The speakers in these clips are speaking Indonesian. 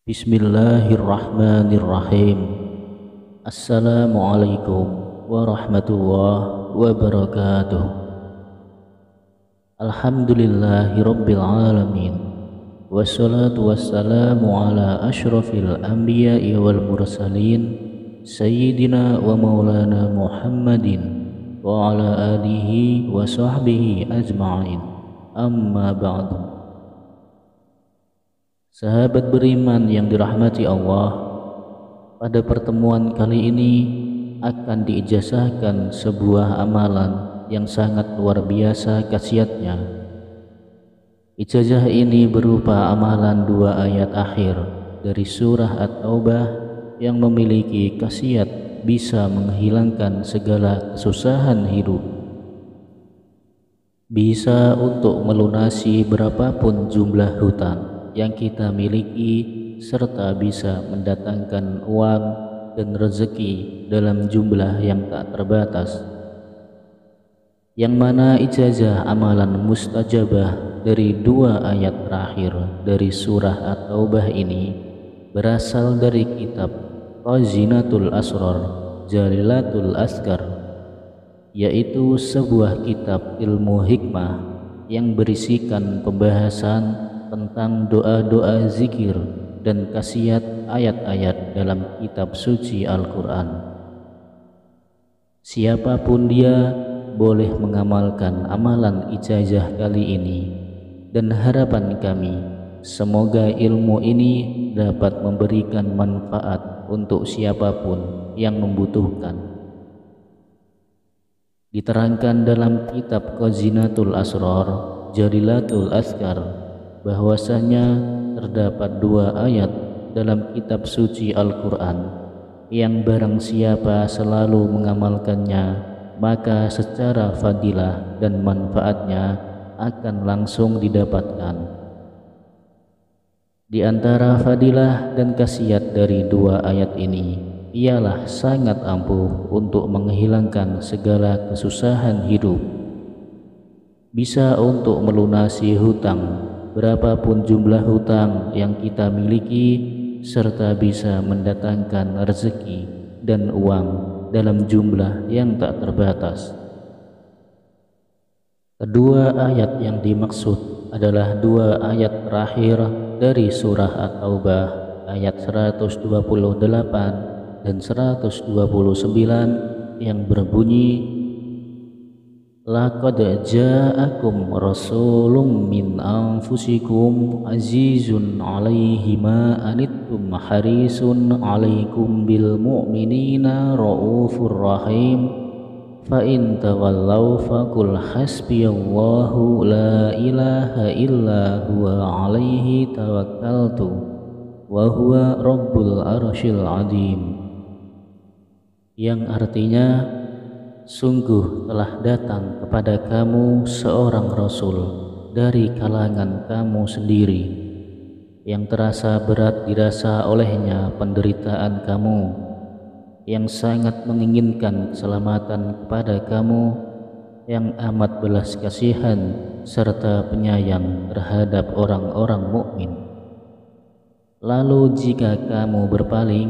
Bismillahirrahmanirrahim. Assalamualaikum warahmatullahi wabarakatuh. Alhamdulillahirabbil alamin. Wassalatu wassalamu ala asyrafil anbiya'i wal mursalin sayyidina wa maulana Muhammadin wa ala alihi wa sahbihi ajma'in. Amma ba'du. Sahabat beriman yang dirahmati Allah, pada pertemuan kali ini akan diijazahkan sebuah amalan yang sangat luar biasa khasiatnya. Ijazah ini berupa amalan 2 ayat akhir dari surah At-Taubah yang memiliki khasiat bisa menghilangkan segala kesusahan hidup, bisa untuk melunasi berapapun jumlah hutang yang kita miliki, serta bisa mendatangkan uang dan rezeki dalam jumlah yang tak terbatas. Yang mana ijazah amalan mustajabah dari 2 ayat terakhir dari surah At-Taubah ini berasal dari kitab Khazinatul Asrar Jalilatul Azkar, yaitu sebuah kitab ilmu hikmah yang berisikan pembahasan tentang doa-doa zikir dan khasiat ayat-ayat dalam kitab suci Al-Quran. Siapapun dia boleh mengamalkan amalan ijazah kali ini, dan harapan kami semoga ilmu ini dapat memberikan manfaat untuk siapapun yang membutuhkan. Diterangkan dalam kitab Khazinatul Asrar Jalilatul Azkar bahwasanya terdapat 2 ayat dalam kitab suci Al-Quran yang barang siapa selalu mengamalkannya, maka secara fadilah dan manfaatnya akan langsung didapatkan. Di antara fadilah dan khasiat dari 2 ayat ini ialah sangat ampuh untuk menghilangkan segala kesusahan hidup, bisa untuk melunasi hutang berapapun jumlah hutang yang kita miliki, serta bisa mendatangkan rezeki dan uang dalam jumlah yang tak terbatas. Kedua ayat yang dimaksud adalah 2 ayat terakhir dari surah At-Taubah ayat 128 dan 129 yang berbunyi, Laqad ja'akum rasulun min anfusikum azizun 'alaihi ma anittum harisun 'alaikum bil mu'minina raufur rahim fa in tawallaw faqul hasbiyallahu la ilaha illa huwa 'alaihi tawakkaltu wa huwa rabbul arsyil 'azim, yang artinya, sungguh telah datang kepada kamu seorang Rasul dari kalangan kamu sendiri, yang terasa berat dirasa olehnya penderitaan kamu, yang sangat menginginkan keselamatan kepada kamu, yang amat belas kasihan serta penyayang terhadap orang-orang mukmin. Lalu jika kamu berpaling,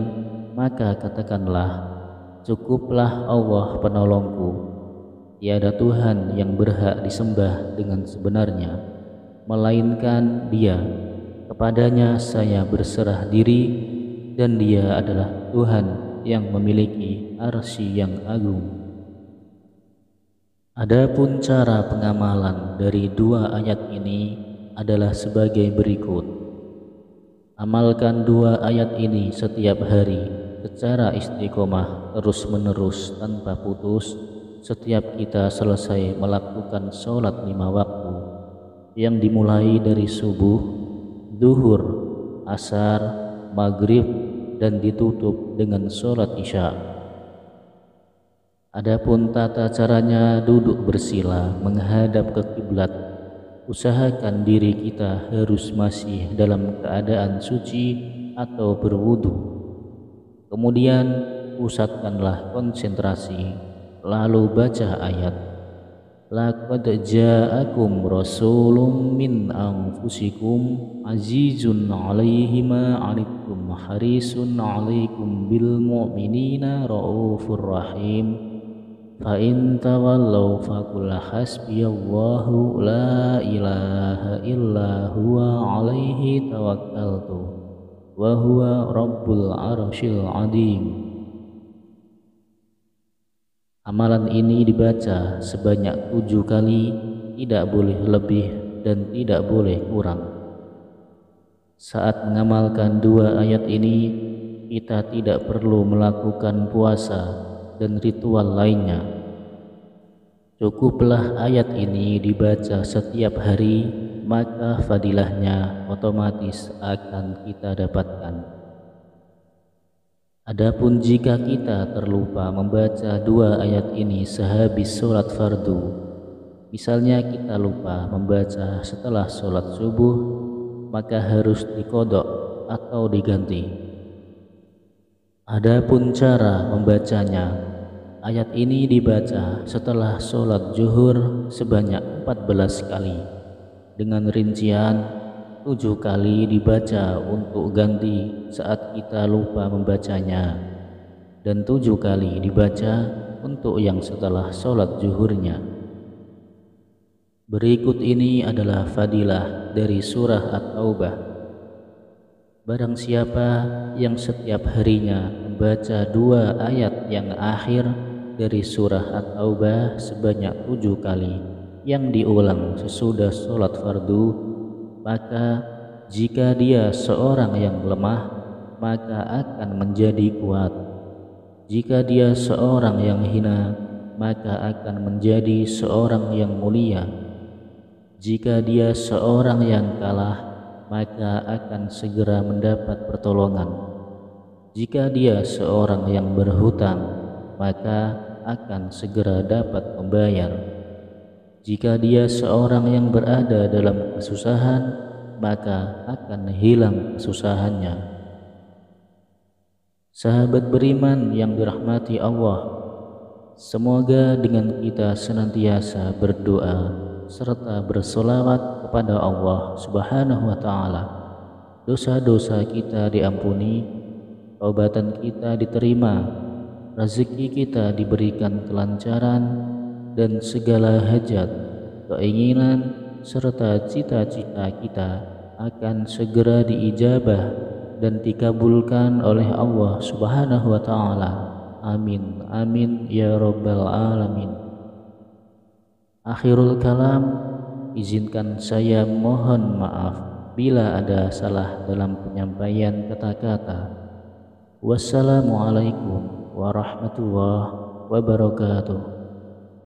maka katakanlah, cukuplah Allah penolongku, tiada Tuhan yang berhak disembah dengan sebenarnya melainkan Dia, kepadanya saya berserah diri, dan Dia adalah Tuhan yang memiliki arsy yang agung. Adapun cara pengamalan dari 2 ayat ini adalah sebagai berikut. Amalkan 2 ayat ini setiap hari secara istiqomah terus-menerus tanpa putus setiap kita selesai melakukan sholat 5 waktu yang dimulai dari subuh, duhur, asar, maghrib, dan ditutup dengan sholat isya. Adapun tata caranya duduk bersila menghadap ke kiblat. Usahakan diri kita harus masih dalam keadaan suci atau berwudu. Kemudian pusatkanlah konsentrasi, lalu baca ayat. Laqad ja'akum rasulun min anfusikum azizun 'alaihi ma 'anittum harisun 'alaikum bil mu'minina raufur rahim. Fa in tawallaw faqul hasbiyallahu la ilaha illa huwa 'alaihi tawakkaltu wa huwa rabbul arsyil 'azim. Amalan ini dibaca sebanyak 7 kali, tidak boleh lebih dan tidak boleh kurang. Saat mengamalkan 2 ayat ini, kita tidak perlu melakukan puasa dan ritual lainnya. Cukuplah ayat ini dibaca setiap hari, maka fadilahnya otomatis akan kita dapatkan. Adapun jika kita terlupa membaca 2 ayat ini sehabis sholat fardu, misalnya kita lupa membaca setelah sholat subuh, maka harus diqodok atau diganti. Adapun cara membacanya, ayat ini dibaca setelah sholat zuhur sebanyak 14 kali, dengan rincian 7 kali dibaca untuk ganti saat kita lupa membacanya, dan 7 kali dibaca untuk yang setelah sholat zuhurnya. Berikut ini adalah fadilah dari surah At-Taubah. Barang siapa yang setiap harinya membaca 2 ayat yang akhir dari surah At-Taubah sebanyak 7 kali yang diulang sesudah sholat fardu, maka jika dia seorang yang lemah, maka akan menjadi kuat. Jika dia seorang yang hina, maka akan menjadi seorang yang mulia. Jika dia seorang yang kalah, maka akan segera mendapat pertolongan. Jika dia seorang yang berhutang, maka akan segera dapat membayar. Jika dia seorang yang berada dalam kesusahan, maka akan hilang kesusahannya. Sahabat beriman yang dirahmati Allah, semoga dengan kita senantiasa berdoa serta bersolawat kepada Allah Subhanahu wa Ta'ala, dosa-dosa kita diampuni, taubatan kita diterima, rezeki kita diberikan kelancaran, dan segala hajat, keinginan, serta cita-cita kita akan segera diijabah dan dikabulkan oleh Allah Subhanahu wa Ta'ala. Amin, amin ya rabbal alamin. Akhirul kalam, izinkan saya mohon maaf bila ada salah dalam penyampaian kata-kata. Wassalamualaikum warahmatullahi wabarakatuh.